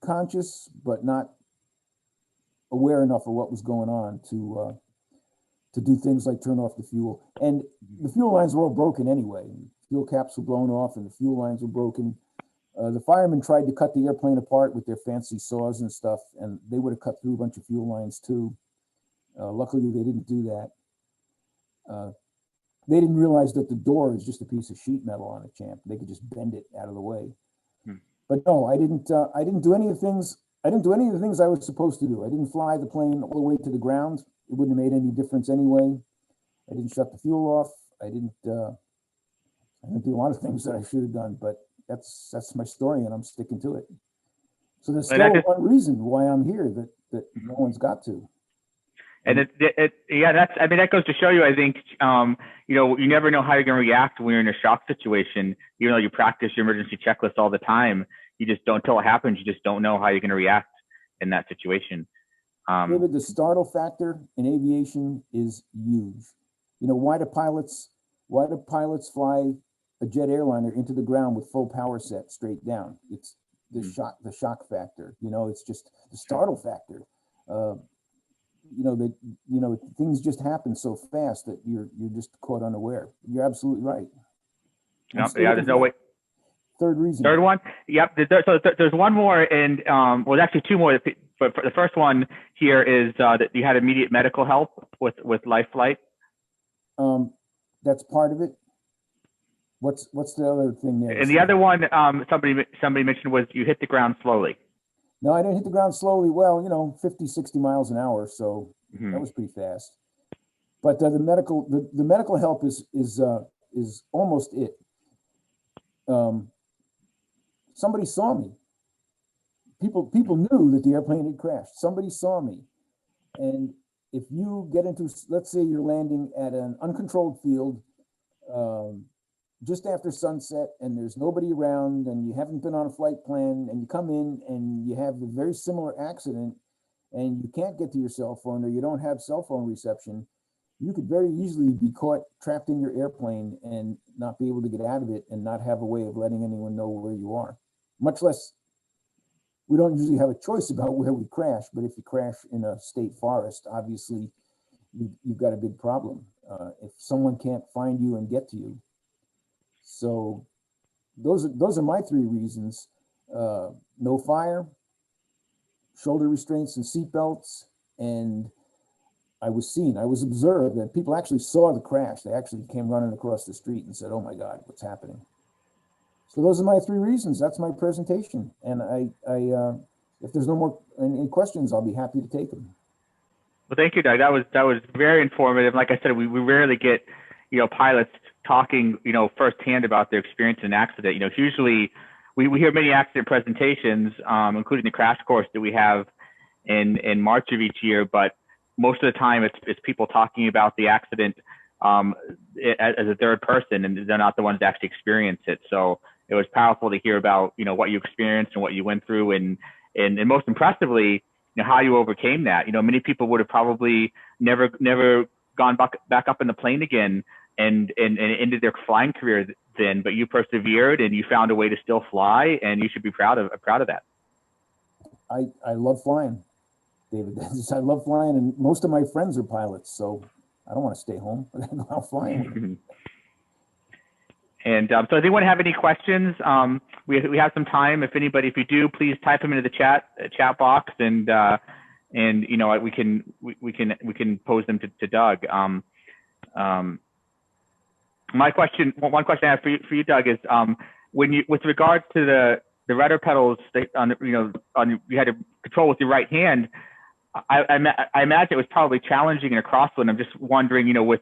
conscious, but not aware enough of what was going on to do things like turn off the fuel. And the fuel lines were all broken anyway. Fuel caps were blown off, and the fuel lines were broken. The firemen tried to cut the airplane apart with their fancy saws and stuff, and they would have cut through a bunch of fuel lines too. Luckily, they didn't do that. They didn't realize that the door is just a piece of sheet metal on a champ. They could just bend it out of the way. But no, I didn't do any of the things. I didn't do any of the things I was supposed to do. I didn't fly the plane all the way to the ground. It wouldn't have made any difference anyway. I didn't shut the fuel off. I didn't do a lot of things that I should have done. But that's my story, and I'm sticking to it. So there's still one reason why I'm here that no one's got to. And that goes to show you, I think, you never know how you're going to react when you're in a shock situation. Even though you practice your emergency checklist all the time, you just don't, until it happens, you just don't know how you're going to react in that situation. David, the startle factor in aviation is huge. Why do pilots fly a jet airliner into the ground with full power set straight down? It's the shock factor. It's just the startle factor. Things just happen so fast that you're just caught unaware. You're absolutely right. There's no way. Third reason. Third one. Yep. There's one more, and well, actually two more. But the first one here is that you had immediate medical help with life flight. That's part of it. What's the other thing there? And the other one, somebody mentioned, was you hit the ground slowly. No, I didn't hit the ground slowly. Well, 50, 60 miles an hour, so that was pretty fast. But the medical help is almost it. Somebody saw me. People knew that the airplane had crashed. Somebody saw me, and if you get into, let's say you're landing at an uncontrolled field just after sunset, and there's nobody around, and you haven't been on a flight plan, and you come in and you have a very similar accident, and you can't get to your cell phone, or you don't have cell phone reception, you could very easily be caught trapped in your airplane and not be able to get out of it, and not have a way of letting anyone know where you are. Much less, we don't usually have a choice about where we crash, but if you crash in a state forest, obviously you've got a big problem. If someone can't find you and get to you. So those are my three reasons: no fire, shoulder restraints and seatbelts, and I was seen, I was observed, and people actually saw the crash. They actually came running across the street and said, "Oh my God, what's happening?" So those are my 3 reasons. That's my presentation. And if there's no more any questions, I'll be happy to take them. Well, thank you, Doug. That was very informative. Like I said, we rarely get, pilots talking, firsthand about their experience in an accident. Usually we hear many accident presentations, including the crash course that we have in March of each year, but most of the time it's people talking about the accident as a third person, and they're not the ones that actually experience it. So it was powerful to hear about, what you experienced and what you went through, and most impressively, how you overcame that. Many people would have probably never gone back up in the plane again and ended their flying career then, but you persevered and you found a way to still fly, and you should be proud of that. I love flying, David. I love flying, and most of my friends are pilots, so I don't want to stay home. I go out flying. And so, does anyone have any questions? We have some time. If you do, please type them into the chat box, and we can pose them to Doug. One question I have for you, Doug, is with regards to the rudder pedals you had to control with your right hand. I imagine it was probably challenging in a crosswind. I'm just wondering, with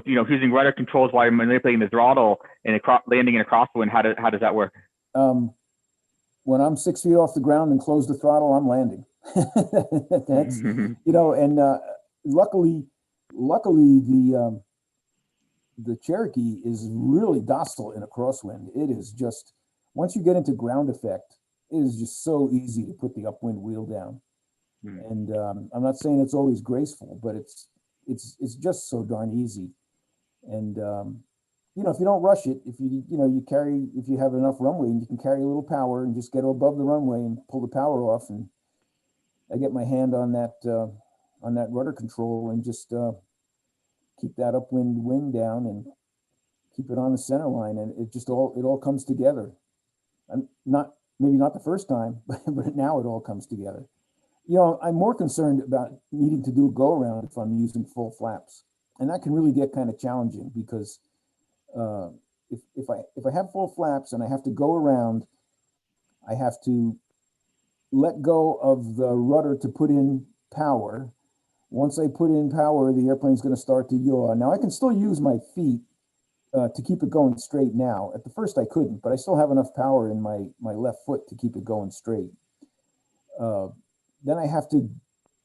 using rudder controls while you're manipulating the throttle and landing in a crosswind, how does that work? When I'm 6 feet off the ground and close the throttle, I'm landing. That's and luckily the Cherokee is really docile in a crosswind. It is just, once you get into ground effect, it is just so easy to put the upwind wheel down. And I'm not saying it's always graceful, but it's just so darn easy. And if you don't rush it, if you have enough runway, and you can carry a little power and just get above the runway and pull the power off. And I get my hand on that rudder control and just keep that upwind wing down and keep it on the center line, and it all comes together. And maybe not the first time, but now it all comes together. I'm more concerned about needing to do a go around if I'm using full flaps, and that can really get kind of challenging, because if I have full flaps and I have to go around, I have to let go of the rudder to put in power. Once I put in power, the airplane's going to start to yaw. Now I can still use my feet to keep it going straight now. At the first I couldn't, but I still have enough power in my left foot to keep it going straight. Then I have to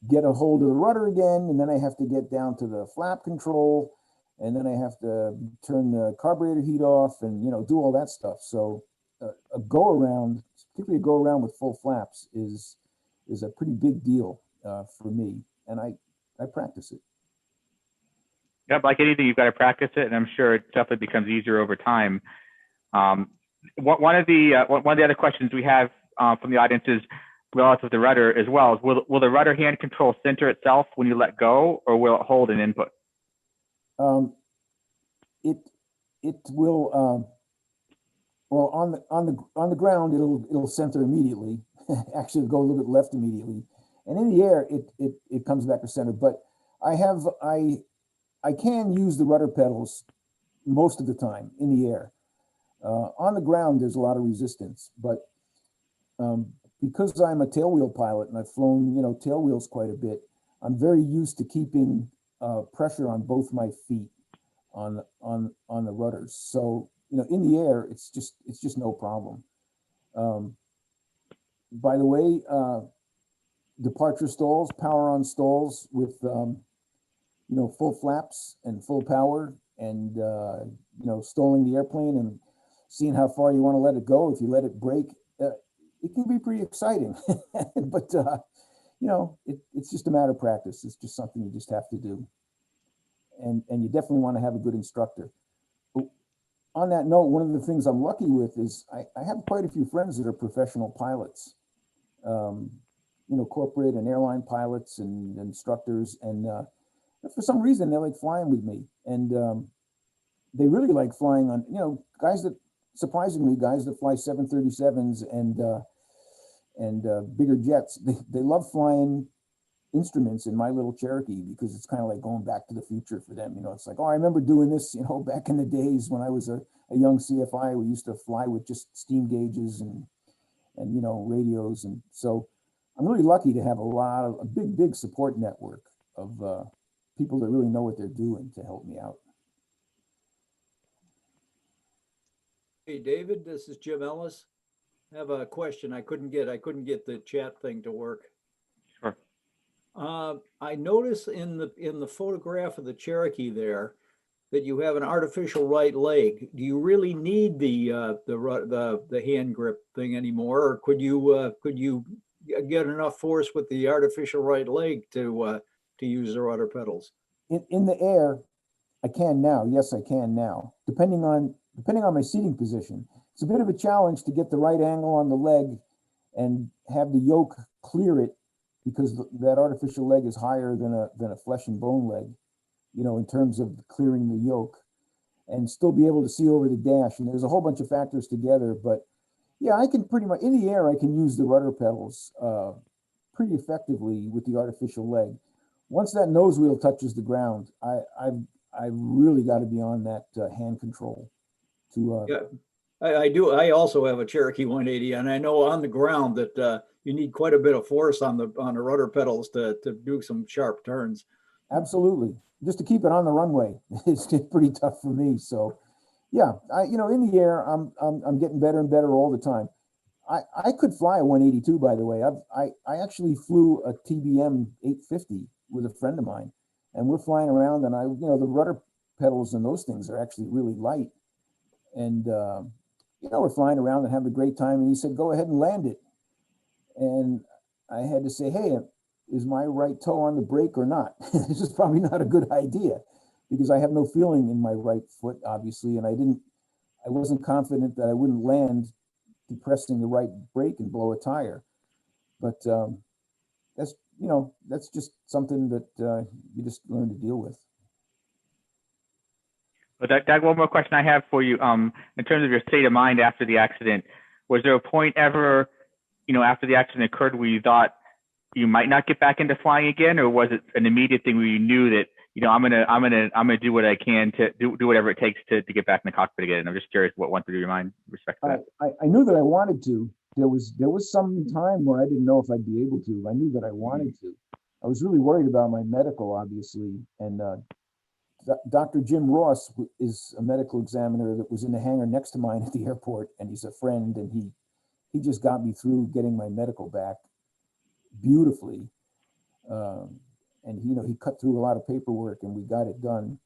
get a hold of the rudder again, and then I have to get down to the flap control, and then I have to turn the carburetor heat off and, do all that stuff. So a go around, particularly a go around with full flaps, is a pretty big deal for me, and I practice it. Yeah, like anything, you've got to practice it, and I'm sure it definitely becomes easier over time. One of the other questions we have from the audience is relative to the rudder as well. Will the rudder hand control center itself when you let go, or will it hold an input? It will. Well, on the ground, it'll center immediately. Actually, go a little bit left immediately, and in the air, it comes back to center. But I can use the rudder pedals most of the time in the air. On the ground, there's a lot of resistance, but because I'm a tailwheel pilot and I've flown, tailwheels quite a bit, I'm very used to keeping pressure on both my feet on the rudders. So, in the air, it's just no problem. By the way, departure stalls, power on stalls with, full flaps and full power, and, stalling the airplane and seeing how far you want to let it go. If you let it break, it can be pretty exciting, but it's just a matter of practice. It's just something you just have to do, and you definitely want to have a good instructor. On that note, one of the things I'm lucky with is I have quite a few friends that are professional pilots, corporate and airline pilots and instructors, and for some reason they like flying with me, and they really like flying on, guys that fly 737s and bigger jets. They love flying instruments in my little Cherokee, because it's kind of like going back to the future for them. You know, it's like, oh, I remember doing this, you know, back in the days when I was a young CFI. We used to fly with just steam gauges and you know, radios. And so I'm really lucky to have a big support network of people that really know what they're doing to help me out. Hey, David, this is Jim Ellis. I have a question. I couldn't get the chat thing to work. Sure. I notice in the photograph of the Cherokee there that you have an artificial right leg. Do you really need the hand grip thing anymore, or could you get enough force with the artificial right leg to use the rudder pedals? In the air, I can now. Yes, I can now. Depending on my seating position, it's a bit of a challenge to get the right angle on the leg and have the yoke clear it, because that artificial leg is higher than a flesh and bone leg, you know, in terms of clearing the yoke, and still be able to see over the dash. And there's a whole bunch of factors together, but yeah, I can pretty much, in the air, I can use the rudder pedals pretty effectively with the artificial leg. Once that nose wheel touches the ground, I've really got to be on that hand control to. Yeah, I do. I also have a Cherokee 180, and I know on the ground that you need quite a bit of force on the rudder pedals to do some sharp turns. Absolutely, just to keep it on the runway is pretty tough for me. So, yeah, you know, in the air, I'm getting better and better all the time. I could fly a 182, by the way. I actually flew a TBM 850 with a friend of mine, and we're flying around, and you know, the rudder pedals and those things are actually really light, and you know, we're flying around and having a great time. And he said, "Go ahead and land it," and I had to say, "Hey, is my right toe on the brake or not?" This is probably not a good idea, because I have no feeling in my right foot, obviously, and I wasn't confident that I wouldn't land depressing the right brake and blow a tire. But that's, you know, that's just something that you just learn to deal with. But Doug, one more question I have for you. In terms of your state of mind after the accident, was there a point ever, you know, after the accident occurred where you thought you might not get back into flying again, or was it an immediate thing where you knew that, you know, I'm gonna do what I can to do whatever it takes to get back in the cockpit again? And I'm just curious what went through your mind with respect to that. I knew that I wanted to. There was some time where I didn't know if I'd be able to. I knew that I wanted to. I was really worried about my medical, obviously, and Dr. Jim Ross is a medical examiner that was in the hangar next to mine at the airport, and he's a friend, and he just got me through getting my medical back beautifully. And you know, he cut through a lot of paperwork, and we got it done.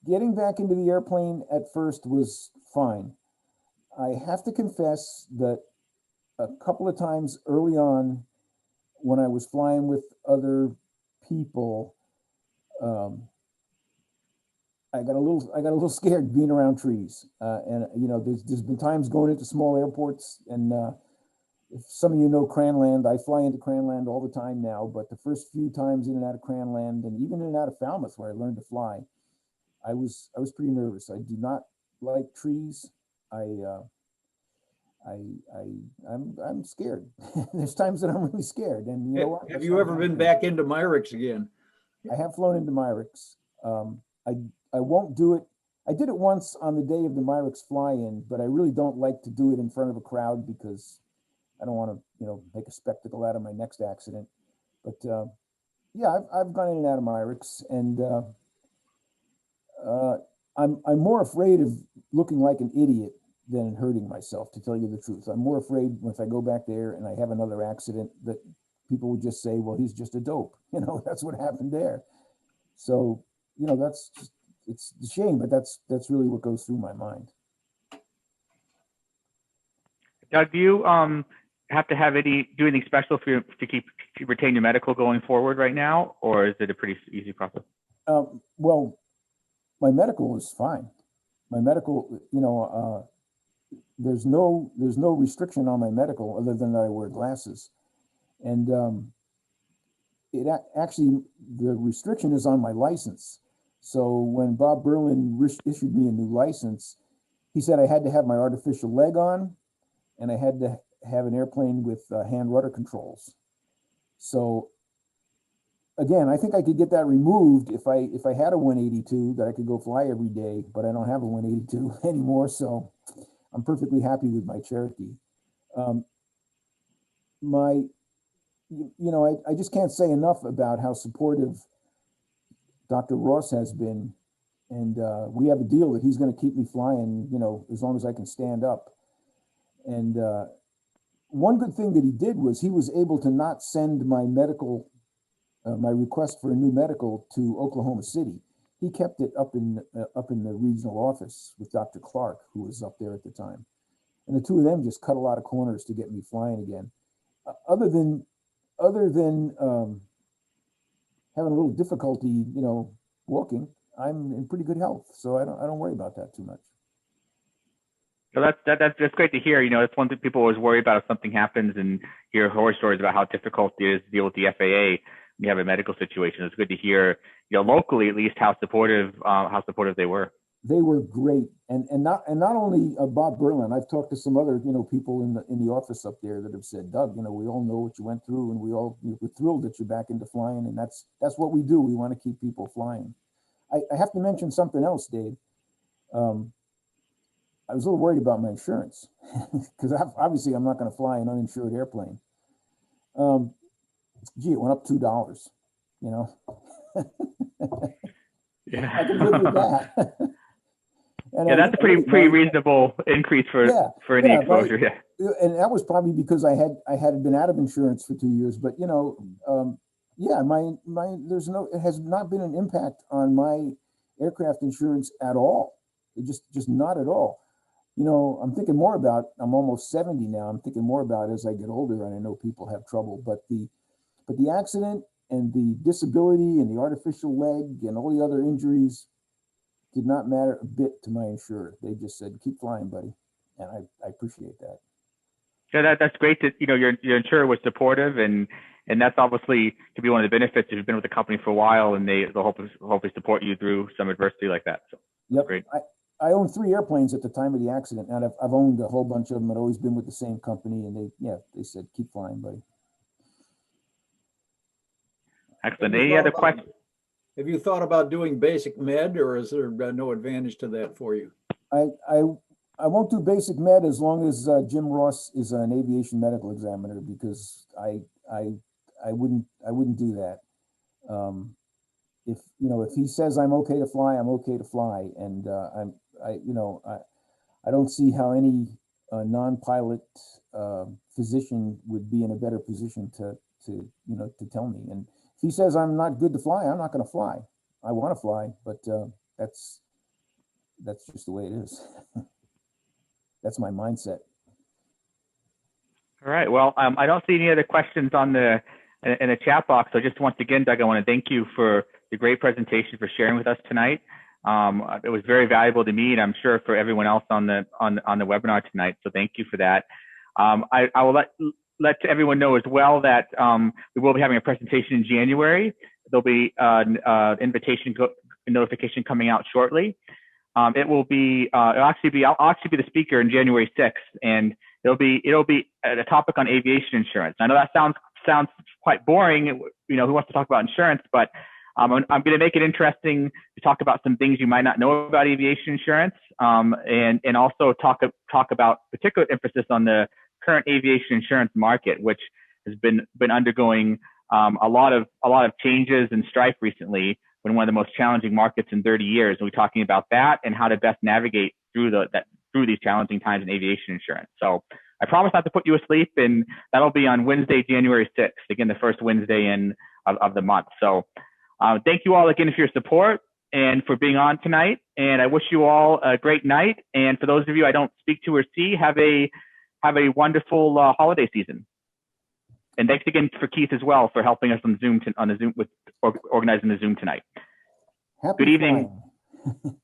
Getting back into the airplane at first was fine. I have to confess that a couple of times early on, when I was flying with other people, I got a little scared being around trees. And you know, there's been times going into small airports, and if some of you know Cranland, I fly into Cranland all the time now, but the first few times in and out of Cranland, and even in and out of Falmouth, where I learned to fly, I was pretty nervous. I do not like trees. I'm scared. There's times that I'm really scared, and you know what? Have you ever been back into Myricks again? I have flown into Myricks. I won't do it. I did it once on the day of the Myricks fly-in, but I really don't like to do it in front of a crowd, because I don't want to, you know, make a spectacle out of my next accident. But yeah, I've gone in and out of Myricks, and I'm more afraid of looking like an idiot than hurting myself, to tell you the truth. I'm more afraid if I go back there and I have another accident that people would just say, "Well, he's just a dope." You know, that's what happened there. So, you know, it's a shame, but that's really what goes through my mind. Doug, do you have to do anything special to retain your medical going forward right now, or is it a pretty easy process? Well, my medical is fine. My medical, you know, there's no restriction on my medical other than that I wear glasses, and actually the restriction is on my license. So when Bob Berlin issued me a new license, he said I had to have my artificial leg on, and I had to have an airplane with hand rudder controls. So again, I think I could get that removed if I had a 182 that I could go fly every day, but I don't have a 182 anymore. So I'm perfectly happy with my Cherokee. I just can't say enough about how supportive Dr. Ross has been. And we have a deal that he's going to keep me flying, as long as I can stand up. And one good thing that he did was he was able to not send my medical, my request for a new medical to Oklahoma City. He kept it up in the regional office with Dr. Clark, who was up there at the time. And the two of them just cut a lot of corners to get me flying again. Other than having a little difficulty, walking, I'm in pretty good health, so I don't worry about that too much. So that's great to hear. That's one thing people always worry about if something happens, and hear horror stories about how difficult it is to deal with the FAA when you have a medical situation. It's good to hear, locally at least, how supportive they were. They were great, and not only Bob Berlin. I've talked to some other people in the office up there that have said, Doug, we all know what you went through, and we're thrilled that you're back into flying, and that's what we do. We want to keep people flying. I have to mention something else, Dave. I was a little worried about my insurance because obviously I'm not going to fly an uninsured airplane. It went up $2. Yeah. I can live with that. That's a pretty reasonable increase for any exposure. And that was probably because I had been out of insurance for 2 years. But it has not been an impact on my aircraft insurance at all. It just not at all. I'm thinking more about, I'm almost 70 now. I'm thinking more about as I get older, and I know people have trouble, but the accident and the disability and the artificial leg and all the other injuries did not matter a bit to my insurer. They just said, keep flying, buddy. And I appreciate that. Yeah, that's great that, your insurer was supportive, and that's obviously could be one of the benefits if you've been with the company for a while and they'll hopefully support you through some adversity like that. So yep. Great. I owned 3 airplanes at the time of the accident, and I've owned a whole bunch of them. I'd always been with the same company, and they said, keep flying, buddy. Excellent. Any other questions? Have you thought about doing basic med, or is there no advantage to that for you? I won't do basic med as long as Jim Ross is an aviation medical examiner, because I wouldn't do that. If he says I'm okay to fly, I'm okay to fly, and I don't see how any non-pilot physician would be in a better position to tell me. And if he says I'm not good to fly, I'm not going to fly. I want to fly, but that's just the way it is. That's my mindset. All right. Well, I don't see any other questions in the chat box. So just once again, Doug, I want to thank you for the great presentation, for sharing with us tonight. It was very valuable to me, and I'm sure for everyone else on the webinar tonight. So thank you for that. I will let everyone know as well that we will be having a presentation in January. There'll be an invitation notification coming out shortly. I'll actually be the speaker in January 6th, and it'll be a topic on aviation insurance. I know that sounds quite boring. Who wants to talk about insurance? But I'm going to make it interesting to talk about some things you might not know about aviation insurance, and also talk about particular emphasis on the current aviation insurance market, which has been undergoing a lot of changes and strife recently. Been one of the most challenging markets in 30 years. And we're talking about that and how to best navigate through these challenging times in aviation insurance. So I promise not to put you asleep, and that'll be on Wednesday, January 6th, again, the first Wednesday of the month. So thank you all again for your support and for being on tonight. And I wish you all a great night. And for those of you I don't speak to or see, have a wonderful holiday season. And thanks again for Keith as well for helping us on Zoom with organizing the Zoom tonight. Good evening.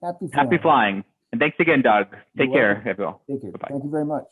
Happy flying. And thanks again, Doug. Take care, everyone. Take care. Bye-bye. Thank you very much.